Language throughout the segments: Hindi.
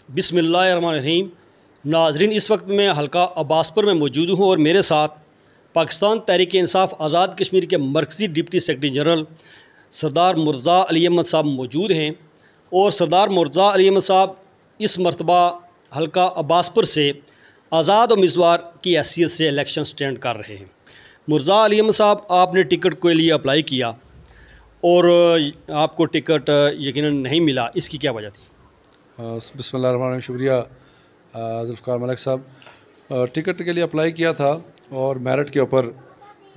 बिस्मिल्लाहिर्रहमानिर्रहीम। नाजरीन, इस वक्त मैं हल्का अब्बासपुर में मौजूद हूँ और मेरे साथ पाकिस्तान तहरीक इंसाफ आज़ाद कश्मीर के मरकज़ी डिप्टी सेक्रेटरी जनरल सरदार मुर्ज़ा अली अहमद साहब मौजूद हैं। और सरदार मुर्ज़ा अली अहमद साहब इस मरतबा हल्का अब्बासपुर से आज़ाद उम्मीदवार की हैसियत से इलेक्शन स्टैंड कर रहे हैं। मुर्ज़ा अली अहमद साहब, आपने टिकट के लिए अप्लाई किया और आपको टिकट यकीनन नहीं मिला, इसकी क्या वजह थी? बिस्मिल्लाहिर्रहमानिर्रहीम। शुक्रिया ज़ुल्फ़िकार मलिक साहब। टिकट के लिए अप्लाई किया था और मेरिट के ऊपर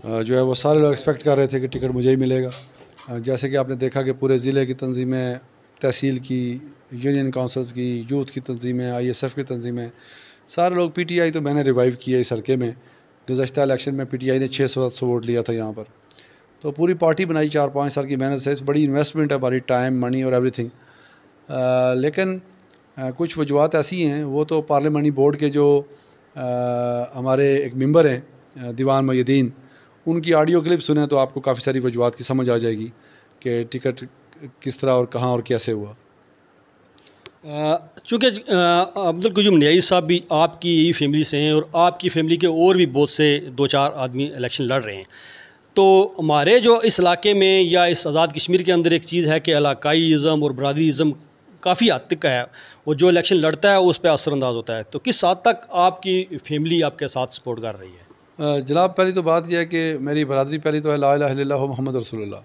जो है वो सारे लोग एक्सपेक्ट कर रहे थे कि टिकट मुझे ही मिलेगा। जैसे कि आपने देखा कि पूरे ज़िले की तंजीमें, तहसील की, यूनियन काउंसिल्स की, यूथ की तंजीमें, ISF की तंजीमें, सारे लोग PTI तो मैंने रिवाइव किया इस हल्के में। गुज़श्ता इलेक्शन में PTI ने 600 वोट लिया था यहाँ पर, तो पूरी पार्टी बनाई 4-5 साल की मेहनत से। बड़ी इन्वेस्टमेंट है हमारी, टाइम, मनी और एवरीथिंग। लेकिन कुछ वजूहत ऐसी हैं, वो तो पार्लियामानी बोर्ड के जो हमारे एक मेंबर हैं दीवान मुय्यदीन, उनकी ऑडियो क्लिप सुने तो आपको काफ़ी सारी वजूहत की समझ आ जाएगी कि टिकट किस तरह और कहाँ और कैसे हुआ। चूँकि अब्दुल क़य्यूम न्याई साहब भी आपकी ही फैमिली से हैं और आपकी फैमिली के और भी बहुत से 2-4 आदमी इलेक्शन लड़ रहे हैं, तो हमारे जो इस इलाके में या इस आज़ाद कश्मीर के अंदर एक चीज़ है कि इलाकाईज़म और बरादरीज़म काफ़ी हद तक है, और जो इलेक्शन लड़ता है उस पर असरअंदाज होता है। तो किस हद तक आपकी फैमिली आपके साथ सपोर्ट कर रही है? जनाब, पहली तो बात यह है कि मेरी बरादरी पहली तो है ला इलाहा इल्लल्लाह मुहम्मद रसूलुल्लाह।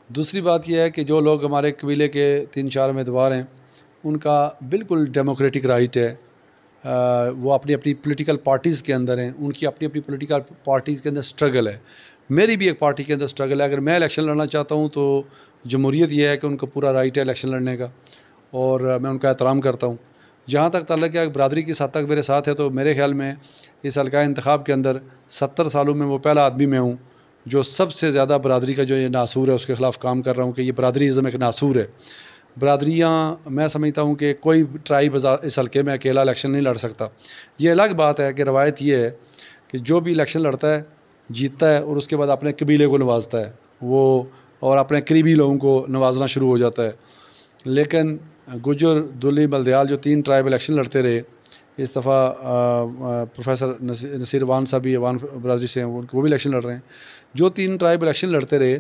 दूसरी बात यह है कि जो लोग हमारे कबीले के 3-4 उम्मीदवार हैं, उनका बिल्कुल डेमोक्रेटिक राइट है। वो अपनी अपनी पॉलिटिकल पार्टीज़ के अंदर हैं, उनकी अपनी अपनी पॉलिटिकल पार्टीज़ के अंदर स्ट्रगल है। मेरी भी एक पार्टी के अंदर स्ट्रगल है। अगर मैं इलेक्शन लड़ना चाहता हूँ तो जमहूरियत ये है कि उनको पूरा राइट है इलेक्शन लड़ने का, और मैं उनका एहतराम करता हूँ। जहाँ तक ताल्लुक़ है बरादरी की साथ तक मेरे साथ है, तो मेरे ख़्याल में इस हल्का इंतखाब के अंदर 70 सालों में वो पहला आदमी मैं हूँ जो सबसे ज़्यादा बरादरी का जो ये नासूर है उसके ख़िलाफ़ काम कर रहा हूँ कि ये बरादरीज़म एक नासूर है। बरादरियाँ, मैं समझता हूँ कि कोई ट्राइब इस हल्के में अकेला इलेक्शन नहीं लड़ सकता। ये अलग बात है कि रवायत ये है कि जो भी इलेक्शन लड़ता है जीतता है और उसके बाद अपने कबीले को नवाजता है वो, और अपने करीबी लोगों को नवाजना शुरू हो जाता है। लेकिन गुजर, दुली, बल्दयाल जो 3 ट्राइब इलेक्शन लड़ते रहे, इस दफ़ा प्रोफेसर नसीर वान साहब भी वान बरादरी से हैं, वो भी इलेक्शन लड़ रहे हैं। जो 3 ट्राइब इलेक्शन लड़ते रहे,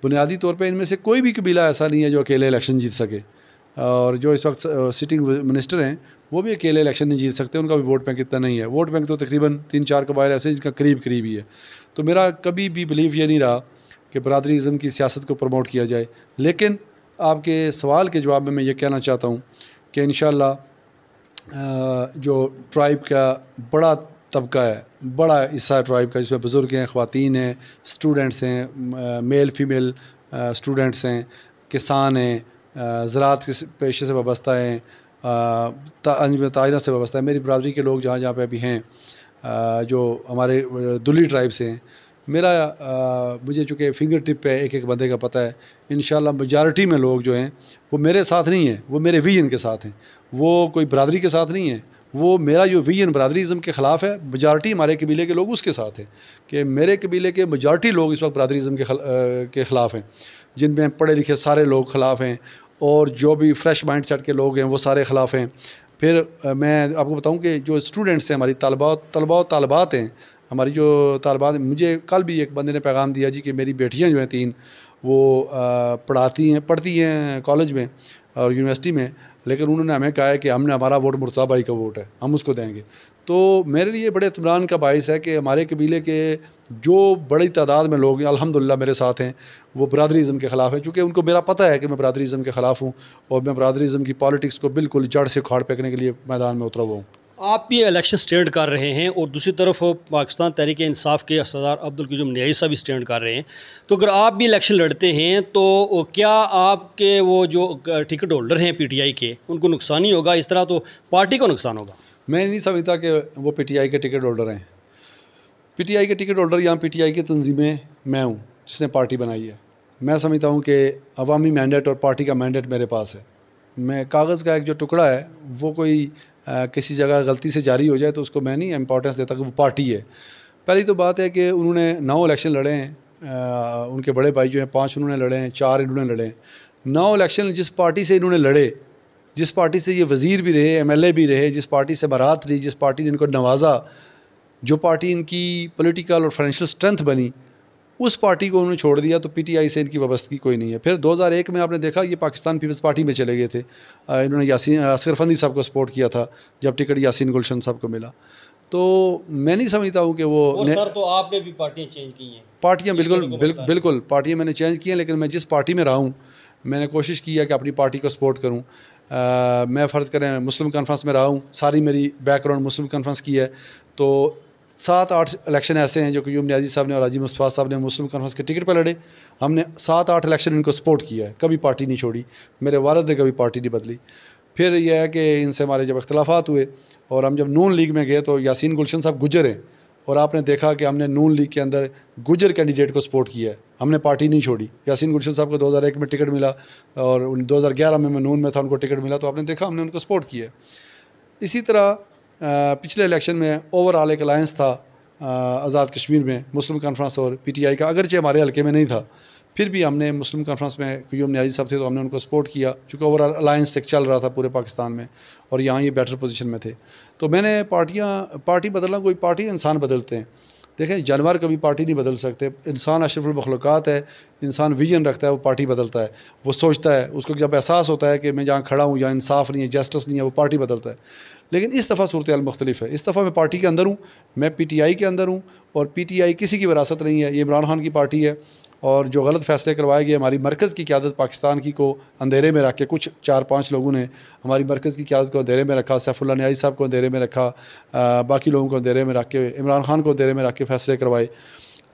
बुनियादी तौर पे इनमें से कोई भी कबीला ऐसा नहीं है जो अकेले इलेक्शन जीत सके। और जो इस वक्त सिटिंग मिनिस्टर हैं वो भी अकेले इलेक्शन नहीं जीत सकते, उनका भी वोट बैंक इतना नहीं है। वोट बैंक तो तकरीबन 3-4 कबाइल ऐसे जिनका करीब करीब ही है। तो मेरा कभी भी बिलीव ये नहीं रहा कि बरादरीज़म की सियासत को प्रमोट किया जाए। लेकिन आपके सवाल के जवाब में मैं ये कहना चाहता हूँ कि इंशाअल्लाह जो ट्राइब का बड़ा तबका है, बड़ा हिस्सा ट्राइब का, जिसमें बुज़ुर्ग हैं, ख़वातीन हैं, स्टूडेंट्स हैं, मेल फीमेल स्टूडेंट्स हैं, किसान हैं, ज़राअत के पेशे से वाबस्ता हैं, ताजरा से वाबस्ता है। मेरी बरादरी के लोग जहाँ जहाँ पे अभी हैं, जो हमारे दुली ट्राइब से हैं, मुझे चूँकि फिंगर टिप पे एक एक बंदे का पता है। इंशाअल्लाह मेजॉरिटी में लोग जो हैं वो मेरे साथ नहीं हैं, वो मेरे विजन के साथ हैं, वो कोई बरादरी के साथ नहीं है। वो मेरा जो विजन बरादरीज़म के ख़िलाफ़ है, मेजॉरिटी हमारे कबीले के लोग उसके साथ हैं कि मेरे कबीले के मेजॉरिटी लोग इस वक्त बरादरीज़म के ख़िलाफ़ हैं, जिनमें पढ़े लिखे सारे लोग ख़िलाफ़ हैं और जो भी फ्रेश माइंड सेट के लोग हैं वो सारे ख़िलाफ़ हैं। फिर मैं आपको बताऊँ कि जो स्टूडेंट्स हैं, हमारी तलबा और तालबात हैं, हमारी जो तालबात, मुझे कल भी एक बंदे ने पैगाम दिया जी कि मेरी बेटियां जो हैं 3, वो पढ़ती हैं कॉलेज में और यूनिवर्सिटी में, लेकिन उन्होंने हमें कहा है कि हमारा वोट मुर्तज़ा भाई का वोट है, हम उसको देंगे। तो मेरे लिए बड़े इत्मीनान का बाइस है कि हमारे कबीले के जो बड़ी तादाद में लोग अल्हम्दुलिल्लाह मेरे साथ हैं, वो बरादरीज़म के ख़िलाफ़ है। चूँकि उनको मेरा पता है कि मैं बरादरीज़म के ख़िलाफ़ हूँ और मैं बरादरीज़म की पॉलिटिक्स को बिल्कुल जड़ से उखाड़ फेंकने के लिए मैदान में उतरा हुआ हूँ। आप भी इलेक्शन स्टैंड कर रहे हैं और दूसरी तरफ पाकिस्तान तहरीक इंसाफ के सरदार अब्दुल क़य्यूम न्याई साहब भी स्टैंड कर रहे हैं। तो अगर आप भी इलेक्शन लड़ते हैं तो क्या आपके वो जो टिकट होल्डर हैं PTI के, उनको नुकसान ही होगा? इस तरह तो पार्टी को नुकसान होगा। मैं नहीं समझता कि वो PTI के टिकट होल्डर हैं। PTI के टिकट होल्डर यहाँ PTI की तंजीमें मैं हूँ जिसने पार्टी बनाई है। मैं समझता हूँ कि अवामी मैंडेट और पार्टी का मैंडेट मेरे पास है। मैं कागज़ का एक जो टुकड़ा है वो कोई किसी जगह गलती से जारी हो जाए तो उसको मैं नहीं इम्पोर्टेंस देता कि वो पार्टी है। पहली तो बात है कि उन्होंने 9 इलेक्शन लड़े हैं, उनके बड़े भाई जो हैं 5 उन्होंने लड़े हैं, 4 इन्होंने लड़े हैं। 9 इलेक्शन जिस पार्टी से इन्होंने लड़े जिस पार्टी से ये वज़ीर भी रहे, MLA भी रहे, जिस पार्टी से बारात ली, जिस पार्टी ने इनको नवाजा, जो पार्टी इनकी पॉलिटिकल और फाइनेंशियल स्ट्रेंथ बनी, उस पार्टी को उन्होंने छोड़ दिया। तो PTI से इनकी वाबस्तगी कोई नहीं है। फिर 2001 में आपने देखा ये पाकिस्तान पीपल्स पार्टी में चले गए थे। इन्होंने यासीन असगर फंदी साहब को सपोर्ट किया था जब टिकट यासीन गुलशन साहब को मिला। तो मैं नहीं समझता हूँ कि वो सर तो आपने भी पार्टियाँ चेंज की हैं। पार्टियाँ बिल्कुल पार्टियाँ मैंने चेंज की हैं, लेकिन मैं जिस पार्टी में रहा हूँ मैंने कोशिश की है कि अपनी पार्टी को सपोर्ट करूँ। मैं फ़र्ज़ करें मुस्लिम कॉन्फ्रेंस में रहा हूँ, सारी मेरी बैकग्राउंड मुस्लिम कॉन्फ्रेंस की है। तो 7-8 इलेक्शन ऐसे हैं जो क्यूम नियाज़ी साहब ने और हाजी मुस्तफ़ा साहब ने मुस्लिम कॉन्फ्रेंस के टिकट पर लड़े। हमने 7-8 इलेक्शन इनको सपोर्ट किया है, कभी पार्टी नहीं छोड़ी। मेरे वालिद ने कभी पार्टी नहीं बदली। फिर यह है कि इनसे हमारे जब इख्तलाफात हुए और हम जब नून लीग में गए तो यासीन गुलशन साहब गुजर हैं, और आपने देखा कि हमने नून लीग के अंदर गुजर कैंडिडेट को सपोर्ट किया है, हमने पार्टी नहीं छोड़ी। यासीन गुलशन साहब को 2001 में टिकट मिला और 2011 में मैं नून में था, उनको टिकट मिला, तो आपने देखा हमने उनको सपोर्ट किया। इसी तरह पिछले इलेक्शन में ओवरऑल एक अलायंस था आज़ाद कश्मीर में मुस्लिम कॉन्फ्रेंस और PTI का, अगरचे हमारे हल्के में नहीं था, फिर भी हमने मुस्लिम कॉन्फ्रेंस में क्यूम नियाज़ी साहब थे तो हमने उनको सपोर्ट किया, चूँकि ओवरऑल अलायंस तक चल रहा था पूरे पाकिस्तान में और यहाँ ये बेटर पोजीशन में थे। तो मैंने पार्टी बदलना, कोई पार्टी इंसान बदलते हैं। देखें, जानवर कभी पार्टी नहीं बदल सकते। इंसान अशरफुल मखलूक़ात है, इंसान विजन रखता है, वो पार्टी बदलता है, वो सोचता है, उसको जब एहसास होता है कि मैं जहाँ खड़ा हूँ यहाँ इंसाफ नहीं है, जस्टिस नहीं है, वो पार्टी बदलता है। लेकिन इस दफ़ा सूरत हाल मुख्तलिफ है। इस दफ़ा मैं पार्टी के अंदर हूँ, मैं PTI के अंदर हूँ, और PTI किसी की विरासत नहीं है, ये इमरान खान की पार्टी है। और जो गलत फ़ैसले करवाए गए, हमारी मरकज़ की क़यादत पाकिस्तान की को अंधेरे में रख के, कुछ 4-5 लोगों ने हमारी मरकज़ की क़यादत को अंधेरे में रखा, सैफुल्लाह नियाज़ी साहब को अंधेरे में रखा, बाकी लोगों को अंधेरे में रख के, इमरान खान को अंधेरे में रख के फ़ैसले करवाए।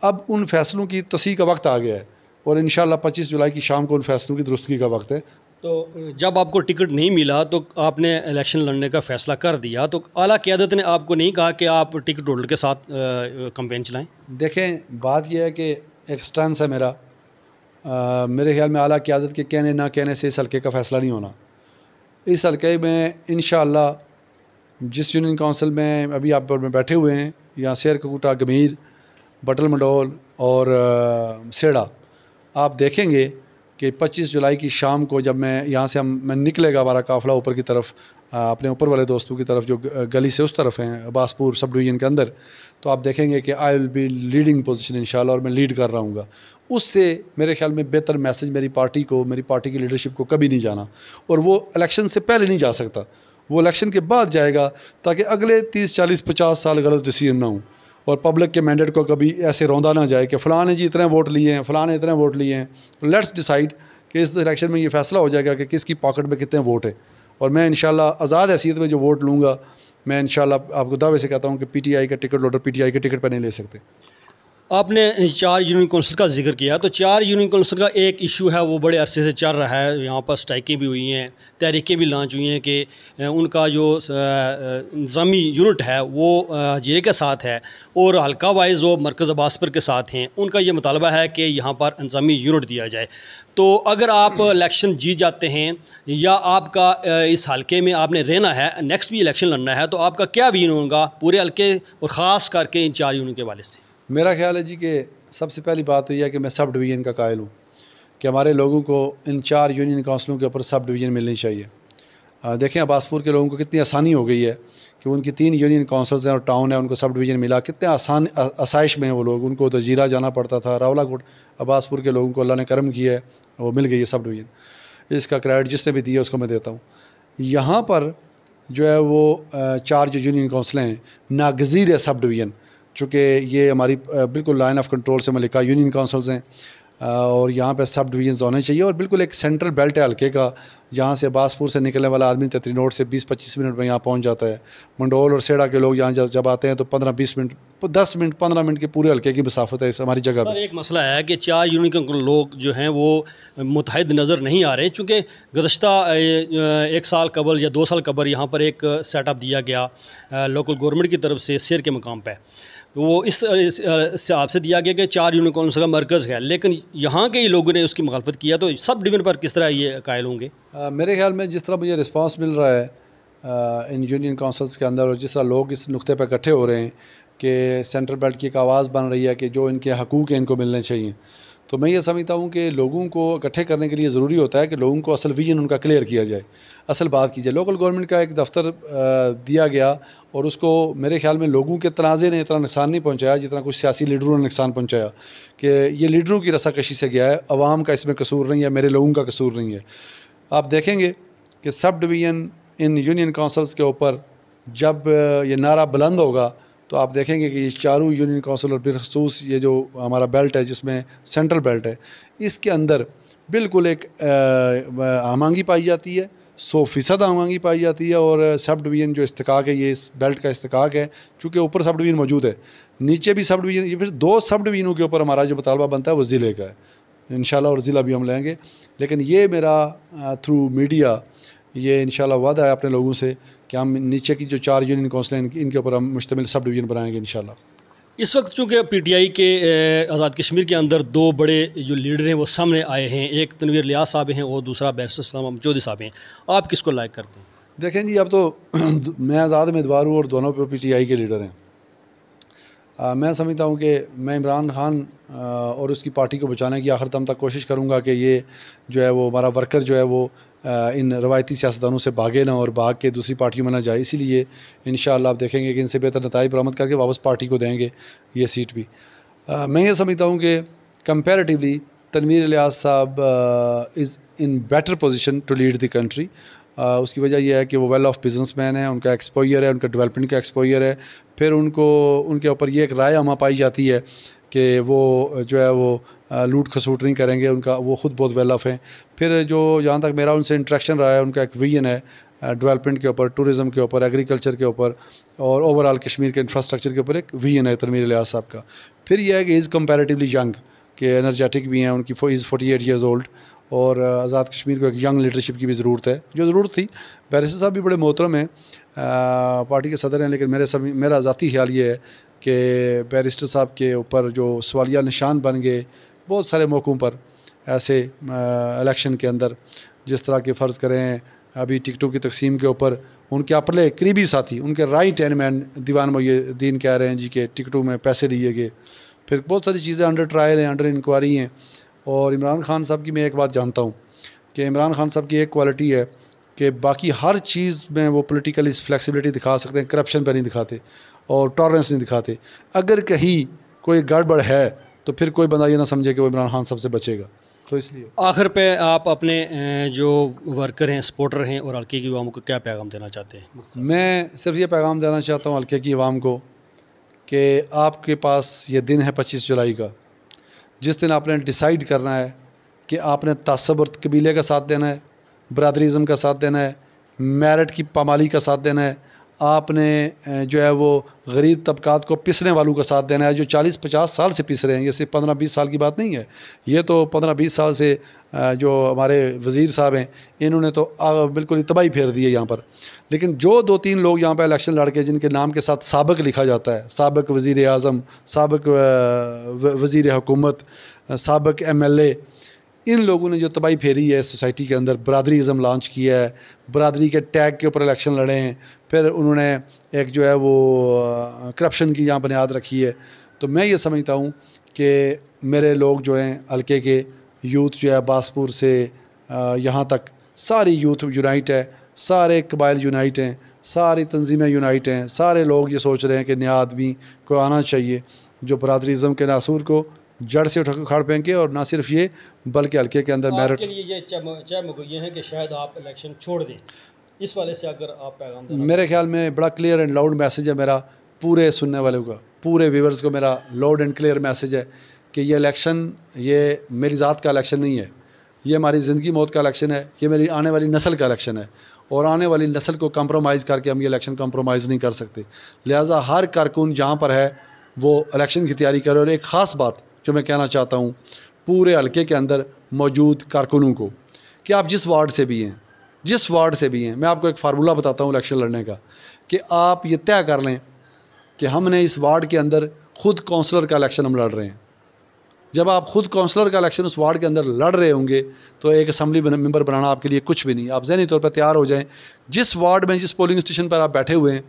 अब उन फ़ैसलों की तस्हीह का वक्त आ गया है और इंशाअल्लाह 25 जुलाई की शाम को उन फ़ैसलों की दुरुस्ती का वक्त है। तो जब आपको टिकट नहीं मिला तो आपने इलेक्शन लड़ने का फ़ैसला कर दिया, तो आला क़यादत ने आपको नहीं कहा कि आप टिकट होल्डर के साथ कैंपेन चलाएं? देखें, बात यह है कि एक स्टैंस है मेरा, मेरे ख्याल में आला क़यादत के कहने ना कहने से इस हल्के का फ़ैसला नहीं होना। इस हल्के में इंशाअल्लाह जिस यूनियन काउंसिल में अभी आप में बैठे हुए हैं, यहाँ शेर ककूटा, गमीर, बटल मंडोल और सेड़ा, आप देखेंगे कि 25 जुलाई की शाम को जब मैं यहाँ से मैं निकलेगा हमारा काफ़िला ऊपर की तरफ, अपने ऊपर वाले दोस्तों की तरफ जो गली से उस तरफ हैं अब्बासपुर सब डिवीज़न के अंदर, तो आप देखेंगे कि I will be leading position इंशाल्लाह, और मैं लीड कर रहा हूँगा। उससे मेरे ख्याल में बेहतर मैसेज मेरी पार्टी को, मेरी पार्टी की लीडरशिप को कभी नहीं जाना, और वो इलेक्शन से पहले नहीं जा सकता, वो इलेक्शन के बाद जाएगा, ताकि अगले 30, 40, 50 साल गलत डिसीजन ना हो और पब्लिक के मैंडेट को कभी ऐसे रौंदा ना जाए कि फ़लाँ ने जी इतने वोट लिए हैं, फ़लाँ ने इतने वोट लिए हैं। तो लेट्स डिसाइड कि इस इलेक्शन में ये फैसला हो जाएगा कि किसकी पॉकेट में कितने वोट है, और मैं इंशाल्लाह आज़ाद हैसियत में जो वोट लूँगा, मैं इंशाल्लाह आपको दावे से कहता हूँ कि PTI का टिकट होल्डर PTI के टिकट पर नहीं ले सकते। आपने 4 यूनियन कौंसिल का जिक्र किया, तो 4 यूनियन कौंसिल का एक इशू है वो बड़े अरसे से चल रहा है, यहाँ पर स्ट्राइकें भी हुई हैं, तहरीकें भी लॉन्च हुई हैं कि उनका जो इंतज़ामी यूनिट है वो हजीरे के साथ है और हल्का वाइज वो मरकज़ अब्बासपुर के साथ हैं। उनका ये मुतालबा है कि यहाँ पर इंतज़ामी यूनिट दिया जाए। तो अगर आप इलेक्शन जीत जाते हैं या आपका इस हल्के में आपने रहना है, नेक्स्ट भी इलेक्शन लड़ना है, तो आपका क्या विजन होगा पूरे हल्के और ख़ास करके इन 4 यूनियन के हवाले से? मेरा ख्याल है जी कि सबसे पहली बात तो यह है कि मैं सब डिवीज़न का कायल हूँ कि हमारे लोगों को इन 4 यूनियन काउंसिलों के ऊपर सब डिवीज़न मिलनी चाहिए। देखें अब्बासपुर के लोगों को कितनी आसानी हो गई है कि उनकी 3 यूनियन काउंसिल्स हैं और टाउन है, उनको सब डिवीज़न मिला, कितने आसान आसाइश में हैं वो लोग। उनको तो जीरा जाना पड़ता था, रावलाकोट। अब्बासपुर के लोगों को अल्लाह ने करम किया है, वो मिल गई है सब डिवीज़न। इसका क्रेडिट जिसने भी दिया उसको मैं देता हूँ। यहाँ पर जो है वो 4 जो यूनियन काउंसिलें हैं नागज़ीर है सब डिवीज़न, चूँकि ये हमारी बिल्कुल लाइन ऑफ कंट्रोल से मलिका यूनियन काउंसिल्स हैं और यहाँ पे सब डिवीजन होने चाहिए और बिल्कुल एक सेंट्रल बेल्ट है हल्के का, जहाँ से अब्बासपुर से निकलने वाला आदमी ततरी नोट से 20-25 मिनट में यहाँ पहुँच जाता है। मंडोल और सेड़ा के लोग यहाँ जब आते हैं तो 15-20 मिनट, 10 मिनट, 15 मिनट के पूरे हल्के की मसाफत है इस हमारी जगह पर। एक मसला है कि 4 यूनियन के लोग जो हैं वो मुतहद नज़र नहीं आ रहे, चूँकि गुज़श्ता 1 साल कबल या 2 साल कबल यहाँ पर एक सेटअप दिया गया लोकल गवर्नमेंट की तरफ से शेर के मकाम पर, वो इस हिसाब से दिया गया कि 4 यूनियन काउंसिल का मरकज़ है, लेकिन यहाँ के ही लोगों ने उसकी मुखालफत किया। तो सब डिवीज़न पर किस तरह ये कायल होंगे? मेरे ख्याल में जिस तरह मुझे रिस्पांस मिल रहा है इन यूनियन काउंसिल्स के अंदर और जिस तरह लोग इस नुक्ते पर इकट्ठे हो रहे हैं कि सेंट्रल बेल्ट की एक आवाज़ बन रही है कि जो इनके हकूक़ हैं इनको मिलने चाहिए, तो मैं ये समझता हूँ कि लोगों को इकट्ठे करने के लिए ज़रूरी होता है कि लोगों को असल विजन उनका क्लियर किया जाए, असल बात की जाए। लोकल गवर्नमेंट का एक दफ्तर दिया गया और उसको मेरे ख्याल में लोगों के तनाज़े ने इतना नुकसान नहीं पहुँचाया जितना कुछ सियासी लीडरों ने नुकसान पहुँचाया, कि ये लीडरों की रसाकशी से गया है, अवाम का इसमें कसूर नहीं है, मेरे लोगों का कसूर नहीं है। आप देखेंगे कि sub division in union councils के ऊपर जब ये नारा बुलंद होगा तो आप देखेंगे कि ये चारों यूनियन काउंसिल और बिलखसूस ये जो हमारा बेल्ट है जिसमें सेंट्रल बेल्ट है, इसके अंदर बिल्कुल एक हमआहंगी पाई जाती है, 100% हमआहंगी पाई जाती है। और सब डिवीज़न जो इस्तिकाक है, ये इस बेल्ट का इस्तिकाक है, चूँकि ऊपर सब डिवीज़न मौजूद है, नीचे भी सब डिवीज़न, ये फिर 2 सब डिवीज़नों के ऊपर हमारा जो मुतालबा बनता है वो ज़िले का है इंशाल्लाह, और ज़िला भी हम लेंगे। लेकिन ये मेरा थ्रू मीडिया ये इंशाल्लाह वादा है अपने लोगों से कि हम नीचे की जो 4 यूनियन काउंसिल हैं इनके ऊपर हम मुश्तमिल सब डिवीज़न बनाएंगे इंशाल्लाह। इस वक्त चूँकि पीटीआई के आज़ाद कश्मीर के अंदर 2 बड़े जो लीडर हैं वो सामने आए हैं, एक तनवीर इलियास साहब हैं और दूसरा बैरिस्टर सलाम चौधरी साहब हैं, आप किसको लाइक करते हैं? देखें जी, अब तो मैं आज़ाद उम्मीदवार हूँ और दोनों पे पीटीआई के लीडर हैं। मैं समझता हूँ कि मैं इमरान खान और उसकी पार्टी को बचाने की आखिर दम तक कोशिश करूँगा कि ये जो है वो हमारा वर्कर जो है वो इन रवायती सियासतदानों से भागे ना और भाग के दूसरी पार्टियों में ना जाए। इसीलिए इंशाअल्लाह आप देखेंगे कि इनसे बेहतर नताइज बरामद करके वापस पार्टी को देंगे ये सीट भी। मैं ये समझता हूँ कि कंपैरेटिवली तनवीर इलियास साहब is in better position to lead the country. उसकी वजह यह है कि वो वेल ऑफ बिजनेसमैन है, उनका एक्सपोजर है, उनका डेवलपमेंट का एक्सपोजर है। फिर उनको उनके ऊपर ये एक राय हमा पाई जाती है कि वो जो है वो लूट खसूट नहीं करेंगे, उनका वो ख़ुद बहुत वेल ऑफ हैं। फिर जो जहाँ तक मेरा उनसे इंटरेक्शन रहा है, उनका एक विजन है डेवलपमेंट के ऊपर, टूरिज़म के ऊपर, एग्रीकल्चर के ऊपर और ओवरऑल कश्मीर के इंफ्रास्ट्रक्चर के ऊपर एक विजन है तनवीर इलियास साहब का। फिर यह है कि इज़ कंपैरेटिवली यंग, के एनर्जेटिक भी हैं, उनकी इज़ 48 ईयर्स ओल्ड, और आज़ाद कश्मीर को एक यंग लीडरशिप की भी ज़रूरत है, जो ज़रूरत थी। बैरिस्टर साहब भी बड़े मोहतरम हैं, पार्टी के सदर हैं, लेकिन मेरा ज़ाती ख्याल ये है कि बैरिस्टर साहब के ऊपर जो सवालिया निशान बन गए बहुत सारे मौक़ों पर ऐसे इलेक्शन के अंदर, जिस तरह के फ़र्ज़ करें अभी टिकटों की तकसीम के ऊपर उनके अपने करीबी साथी, उनके राइट हैंड मैन दीवान मोइनुद्दीन कह रहे हैं जी कि टिकटों में पैसे लिए गए। फिर बहुत सारी चीज़ें अंडर ट्रायल हैं, अंडर इंक्वायरी हैं। और इमरान खान साहब की मैं एक बात जानता हूँ कि इमरान खान साहब की एक क्वालिटी है कि बाकी हर चीज़ में वो पॉलिटिकली फ्लेक्सिबिलिटी दिखा सकते हैं, करप्शन पर नहीं दिखाते और टॉलरेंस नहीं दिखाते। अगर कहीं कोई गड़बड़ है तो फिर कोई बंदा ये ना समझे कि वो इमरान खान साहब से बचेगा। तो इसलिए आखिर पे आप अपने जो वर्कर हैं, सपोर्टर हैं और हल्के की आवाम को क्या पैगाम देना चाहते हैं? मैं सिर्फ ये पैगाम देना चाहता हूँ हल्के की आवाम को कि आपके पास ये दिन है 25 जुलाई का, जिस दिन आपने डिसाइड करना है कि आपने तासब और कबीले का साथ देना है, बरादरीज़म का साथ देना है, मेरिट की पामाली का साथ देना है, आपने जो है वो गरीब तबकात को पिसने वालों का साथ देना है, जो 40-50 साल से पिस रहे हैं। ये सिर्फ 15-20 साल की बात नहीं है, ये तो 15-20 साल से जो हमारे वज़ीर साहब हैं इन्होंने तो बिल्कुल ही तबाही फेर दी है यहाँ पर। लेकिन जो 2-3 लोग यहाँ पर इलेक्शन लड़ के जिनके नाम के साथ साबिक लिखा जाता है, साबिक वज़ीर आज़म, साबिक वज़ीर हुकूमत, साबिक MLA, इन लोगों ने जो तबाही फेरी है सोसाइटी के अंदर, बरादरीज़म लॉन्च किया है, बरादरी के टैग के ऊपर इलेक्शन लड़े हैं, फिर उन्होंने एक जो है वो करप्शन की यहाँ बुनियाद रखी है। तो मैं ये समझता हूँ कि मेरे लोग जो हैं हल्के के यूथ जो है बासपुर से यहाँ तक सारी यूथ यूनाइट है, सारे कबाइल यूनाइट हैं, सारी तंजीमें यूनाइट हैं, सारे लोग ये सोच रहे हैं कि नया आदमी को आना चाहिए जो बरादरीज़म के नासूर को जड़ से उखाड़ फेंके। और ना सिर्फ ये बल्कि हल्के के अंदर मेरिट के लिए ये चाय मुगैया है कि शायद आप इलेक्शन छोड़ दें, इस वाले से अगर आप पैगाम देना। मेरे ख्याल में बड़ा क्लियर एंड लाउड मैसेज है मेरा पूरे सुनने वालों का, पूरे व्यूवर्स को मेरा लाउड एंड क्लियर मैसेज है कि ये इलेक्शन ये मेरी ज़ात का इलेक्शन नहीं है, ये हमारी ज़िंदगी मौत का इलेक्शन है, ये मेरी आने वाली नस्ल का इलेक्शन है। और आने वाली नस्ल को कंप्रोमाइज़ करके हम ये इलेक्शन कंप्रोमाइज़ नहीं कर सकते। लिहाजा हर कारकुन जहाँ पर है वो इलेक्शन की तैयारी करे। और एक ख़ास बात जो मैं कहना चाहता हूँ पूरे हल्के के अंदर मौजूद कारकुनों को कि आप जिस वार्ड से भी हैं, जिस वार्ड से भी हैं, मैं आपको एक फार्मूला बताता हूँ इलेक्शन लड़ने का कि आप ये तय कर लें कि हमने इस वार्ड के अंदर ख़ुद काउंसलर का इलेक्शन हम लड़ रहे हैं। जब आप ख़ुद काउंसलर का इलेक्शन उस वार्ड के अंदर लड़ रहे होंगे तो एक असम्बली मेंबर बनाना आपके लिए कुछ भी नहीं। आप ज़हनी तौर पर तैयार हो जाएं, जिस वार्ड में जिस पोलिंग स्टेशन पर आप बैठे हुए हैं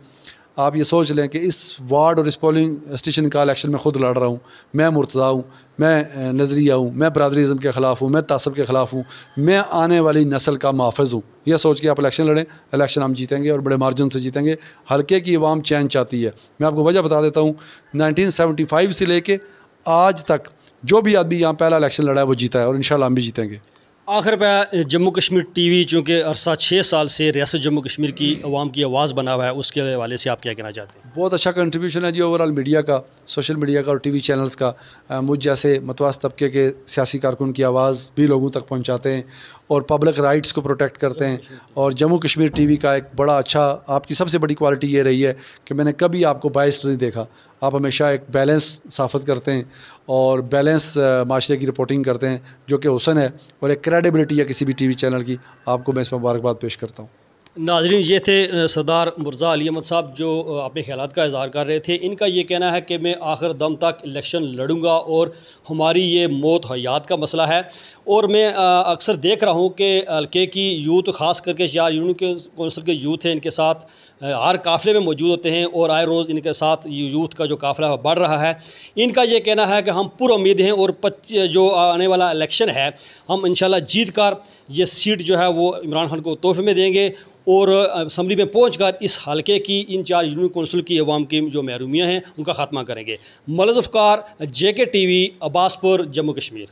आप ये सोच लें कि इस वार्ड और इस पोलिंग स्टेशन का इलेक्शन में ख़ुद लड़ रहा हूँ, मैं मुर्तज़ा हूँ, मैं नज़रिया हूँ, मैं बरादरीज़म के ख़िलाफ़ हूँ, मैं तासब के ख़िलाफ़ हूँ, मैं आने वाली नस्ल का मुहाफ़िज़ हूँ। यह सोच के आप इलेक्शन लड़ें, इलेक्शन हम जीतेंगे और बड़े मार्जिन से जीतेंगे। हल्के की आवाम चैन चाहती है। मैं आपको वजह बता देता हूँ, 1975 से लेके आज तक जो भी आदमी यहाँ पहला इलेक्शन लड़ा है वो जीता है, और इंशाल्लाह हम भी जीतेंगे। आखिर पे जम्मू कश्मीर टीवी चूँकि अरसा 6 साल से रियासत जम्मू कश्मीर की आवाम की आवाज़ बना हुआ है, उसके हवाले से आप क्या कहना चाहते हैं? बहुत अच्छा कंट्रीब्यूशन है जी ओवरऑल मीडिया का, सोशल मीडिया का और टीवी चैनल्स का। मुझ जैसे मतवास तबके के सियासी कारकुन की आवाज़ भी लोगों तक पहुंचाते हैं और पब्लिक राइट्स को प्रोटेक्ट करते हैं। और जम्मू कश्मीर टीवी का एक बड़ा अच्छा, आपकी सबसे बड़ी क्वालिटी ये रही है कि मैंने कभी आपको बायस्ड नहीं देखा। आप हमेशा एक बैलेंस साफ़त करते हैं और बैलेंस माशरे की रिपोर्टिंग करते हैं, जो कि हुसन है और एक क्रेडिबिलिटी है किसी भी टीवी चैनल की। आपको मैं इसमें मुबारकबाद पेश करता हूँ। नाज़रीन, ये थे सरदार मुर्ज़ा अली अहमद साहब जो अपने ख़यालात का इज़हार कर रहे थे। इनका ये कहना है कि मैं आखिर दम तक इलेक्शन लड़ूंगा और हमारी ये मौत हयात का मसला है। और मैं अक्सर देख रहा हूँ कि हल्के की यूथ, ख़ास करके यार यूनियन कौंसिल के यूथ हैं, इनके साथ हर काफ़िले में मौजूद होते हैं और आए रोज़ इनके साथ यूथ का जो काफ़िला है बढ़ रहा है। इनका ये कहना है कि हम पुरुम्मीद हैं और जो आने वाला इलेक्शन है हम इंशाल्लाह जीत कर ये सीट जो है वो इमरान खान को तोहफे में देंगे और असम्बली में पहुंचकर इस हलके की इन 4 यूनियन कौंसिल की अवाम की जो महरूमियाँ हैं उनका ख़ात्मा करेंगे। मलज़ ज़फ़्फ़ार, JK TV, अब्बासपुर, जम्मू कश्मीर।